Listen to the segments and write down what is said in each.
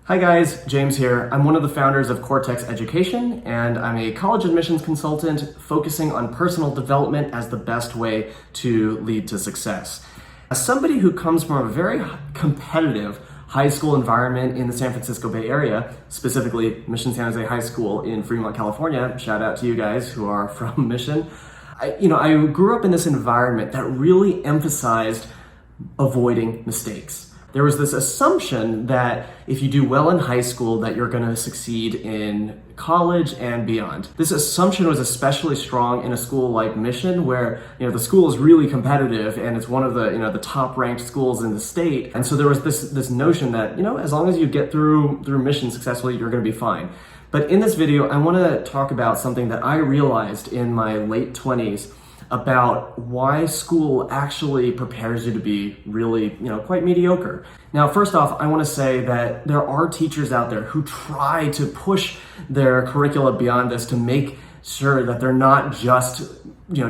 Hi guys, James here. I'm one of the founders of Cortex Education, and I'm a college admissions consultant focusing on personal development as the best way to lead to success. As somebody who comes from a very competitive high school environment in the San Francisco Bay Area, specifically Mission San Jose High School in Fremont, California, shout out to you guys who are from Mission. I grew up in this environment that really emphasized avoiding mistakes. There was this assumption that if you do well in high school that you're going to succeed in college and beyond. This assumption was especially strong in a school like Mission, where the school is really competitive and it's one of the top ranked schools in the state. And so there was this notion that as long as you get through Mission successfully, you're going to be fine. But in this video, I want to talk about something that I realized in my late 20s about why school actually prepares you to be really, quite mediocre. Now, first off, I want to say that there are teachers out there who try to push their curricula beyond this to make sure that they're not just,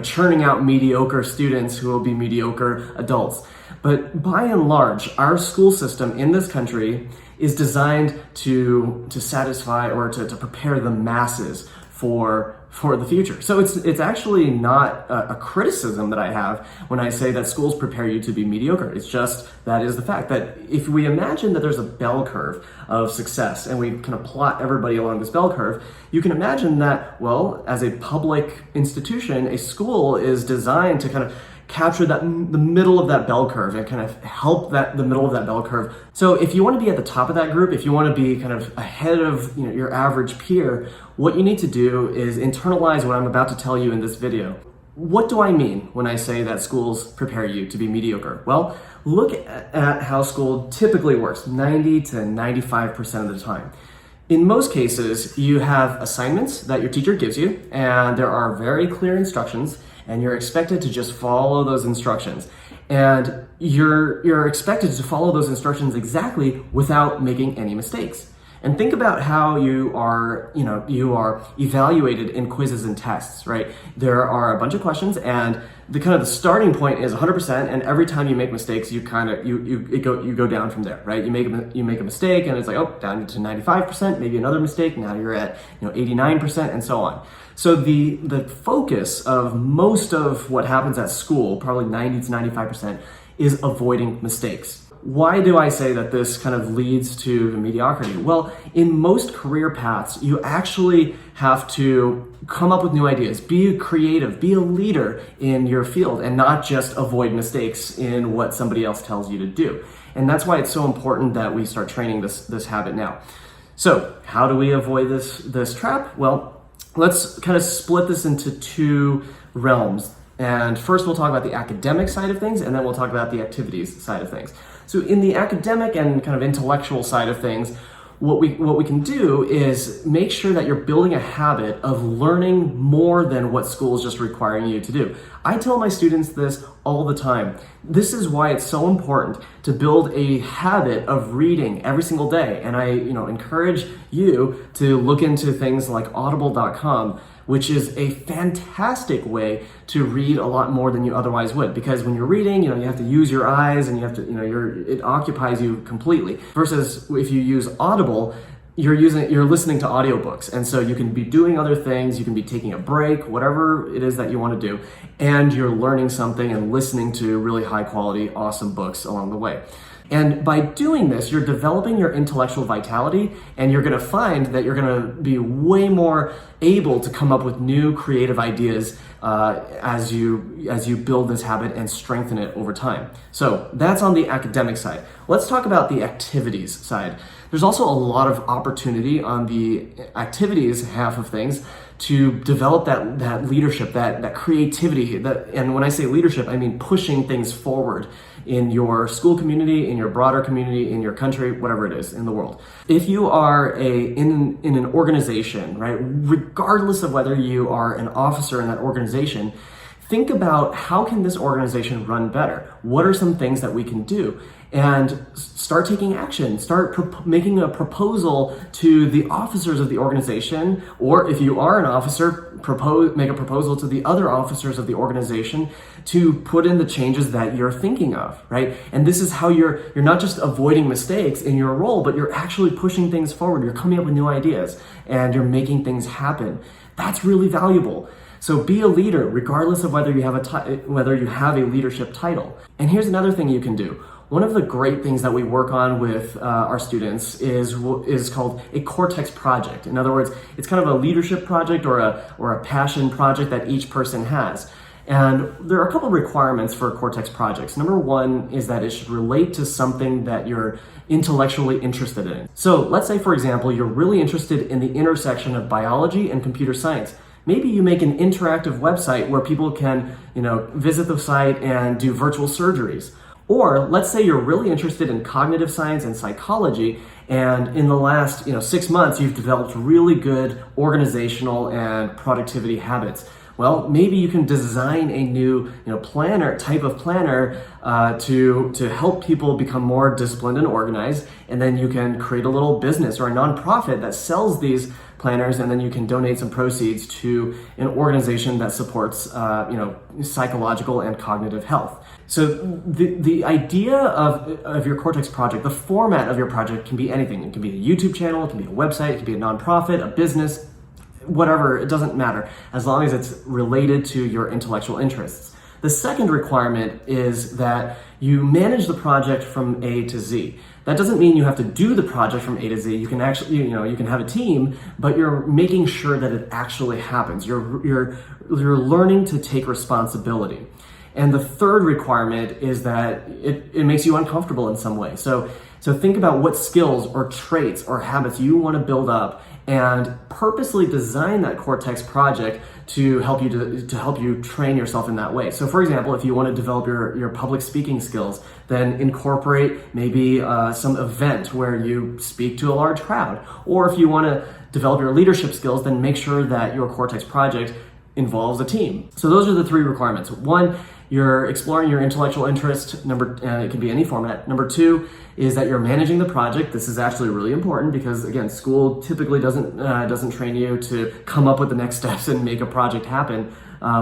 churning out mediocre students who will be mediocre adults. But by and large, our school system in this country is designed to satisfy or to prepare the masses for the future. So it's actually not a criticism that I have when I say that schools prepare you to be mediocre. It's just that is the fact that if we imagine that there's a bell curve of success and we kind of plot everybody along this bell curve, you can imagine that, well, as a public institution, a school is designed to kind of capture the middle of that bell curve and kind of help the middle of that bell curve. So if you want to be at the top of that group, if you want to be kind of ahead of your average peer, what you need to do is internalize what I'm about to tell you in this video. What do I mean when I say that schools prepare you to be mediocre? Well, look at how school typically works 90 to 95% of the time. In most cases, you have assignments that your teacher gives you, and there are very clear instructions, and you're expected to just follow those instructions. And you're expected to follow those instructions exactly without making any mistakes. And think about how you are evaluated in quizzes and tests, right? There are a bunch of questions, and the starting point is 100%, and every time you make mistakes, you go down from there, right? You make a mistake, and it's like, oh, down to 95%, maybe another mistake. Now you're at 89%, and so on. So the focus of most of what happens at school, probably 90 to 95%, is avoiding mistakes. Why do I say that this kind of leads to mediocrity? Well, in most career paths, you actually have to come up with new ideas, be creative, be a leader in your field, and not just avoid mistakes in what somebody else tells you to do. And that's why it's so important that we start training this habit now. So how do we avoid this trap? Well, let's kind of split this into two realms. And first we'll talk about the academic side of things, and then we'll talk about the activities side of things. So in the academic and kind of intellectual side of things, what we can do is make sure that you're building a habit of learning more than what school is just requiring you to do. I tell my students this all the time. This is why it's so important to build a habit of reading every single day. And I encourage you to look into things like audible.com, which is a fantastic way to read a lot more than you otherwise would. Because when you're reading, you have to use your eyes, and you have to, it occupies you completely. Versus if you use Audible, you're listening to audiobooks. And so you can be doing other things, you can be taking a break, whatever it is that you want to do, and you're learning something and listening to really high quality, awesome books along the way. And by doing this, you're developing your intellectual vitality, and you're going to find that you're going to be way more able to come up with new creative ideas as you build this habit and strengthen it over time. So that's on the academic side. Let's talk about the activities side. There's also a lot of opportunity on the activities half of things to develop that leadership, that creativity. And when I say leadership, I mean pushing things forward in your school community, in your broader community, in your country, whatever it is in the world. If you are in an organization, right, regardless of whether you are an officer in that organization, think about how can this organization run better? What are some things that we can do? And start taking action. Start making a proposal to the officers of the organization, or if you are an officer, make a proposal to the other officers of the organization to put in the changes that you're thinking of, right? And this is how you're not just avoiding mistakes in your role, but you're actually pushing things forward. You're coming up with new ideas and you're making things happen. That's really valuable. So be a leader, regardless of whether you have a leadership title. And here's another thing you can do. One of the great things that we work on with our students is called a Cortex project. In other words, it's kind of a leadership project or a passion project that each person has. And there are a couple of requirements for Cortex projects. Number one is that it should relate to something that you're intellectually interested in. So let's say, for example, you're really interested in the intersection of biology and computer science. Maybe you make an interactive website where people can, visit the site and do virtual surgeries. Or let's say you're really interested in cognitive science and psychology, and in the last 6 months, you've developed really good organizational and productivity habits. Well, maybe you can design a new type of planner to help people become more disciplined and organized, and then you can create a little business or a nonprofit that sells these planners, and then you can donate some proceeds to an organization that supports psychological and cognitive health. So the idea of your Cortex project, the format of your project can be anything. It can be a YouTube channel, it can be a website, it can be a nonprofit, a business, whatever, it doesn't matter, as long as it's related to your intellectual interests. The second requirement is that you manage the project from A to Z. That doesn't mean you have to do the project from A to Z. You can actually, you can have a team, but you're making sure that it actually happens. You're learning to take responsibility. And the third requirement is that it makes you uncomfortable in some way. So think about what skills or traits or habits you want to build up and purposely design that Cortex project to help you train yourself in that way. So for example, if you want to develop your public speaking skills, then incorporate maybe some event where you speak to a large crowd. Or if you want to develop your leadership skills, then make sure that your Cortex project involves a team. So those are the three requirements. One, you're exploring your intellectual interest. It can be any format. Number two is that you're managing the project. This is actually really important because, again, school typically doesn't train you to come up with the next steps and make a project happen,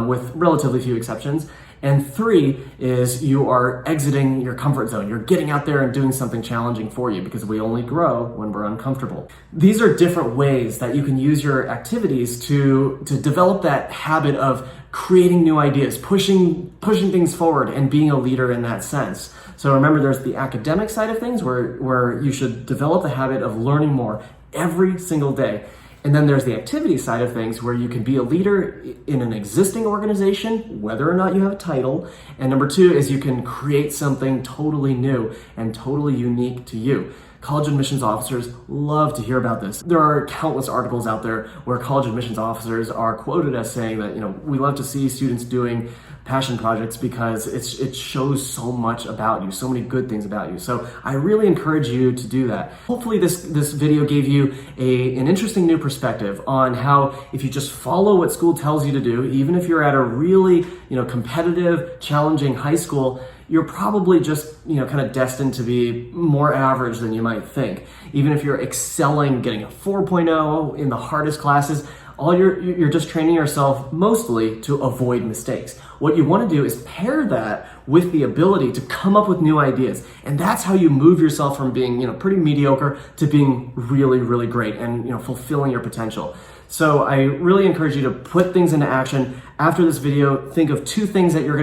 with relatively few exceptions. And three is you are exiting your comfort zone. You're getting out there and doing something challenging for you, because we only grow when we're uncomfortable. These are different ways that you can use your activities to develop that habit of creating new ideas, pushing things forward, and being a leader in that sense. So remember, there's the academic side of things where you should develop the habit of learning more every single day. And then there's the activity side of things where you can be a leader in an existing organization, whether or not you have a title. And number two is you can create something totally new and totally unique to you. College admissions officers love to hear about this. There are countless articles out there where college admissions officers are quoted as saying that, we love to see students doing passion projects because it shows so much about you, so many good things about you. So I really encourage you to do that. Hopefully this video gave you an interesting new perspective on how, if you just follow what school tells you to do, even if you're at a really competitive, challenging high school, you're probably just kind of destined to be more average than you might think. Even if you're excelling, getting a 4.0 in the hardest classes, you're just training yourself mostly to avoid mistakes. What you want to do is pair that with the ability to come up with new ideas. And that's how you move yourself from being pretty mediocre to being really, really great and fulfilling your potential. So I really encourage you to put things into action. After this video, think of 2 things that you're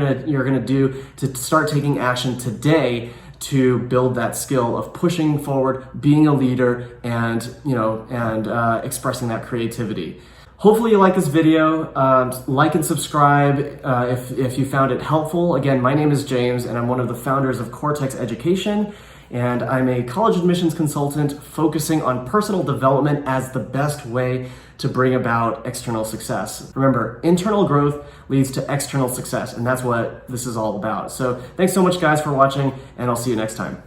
gonna do to start taking action today to build that skill of pushing forward, being a leader, and expressing that creativity. Hopefully you like this video. Like and subscribe if you found it helpful. Again, my name is James, and I'm one of the founders of Cortex Education, and I'm a college admissions consultant focusing on personal development as the best way to bring about external success. Remember, internal growth leads to external success, and that's what this is all about. So thanks so much, guys, for watching, and I'll see you next time.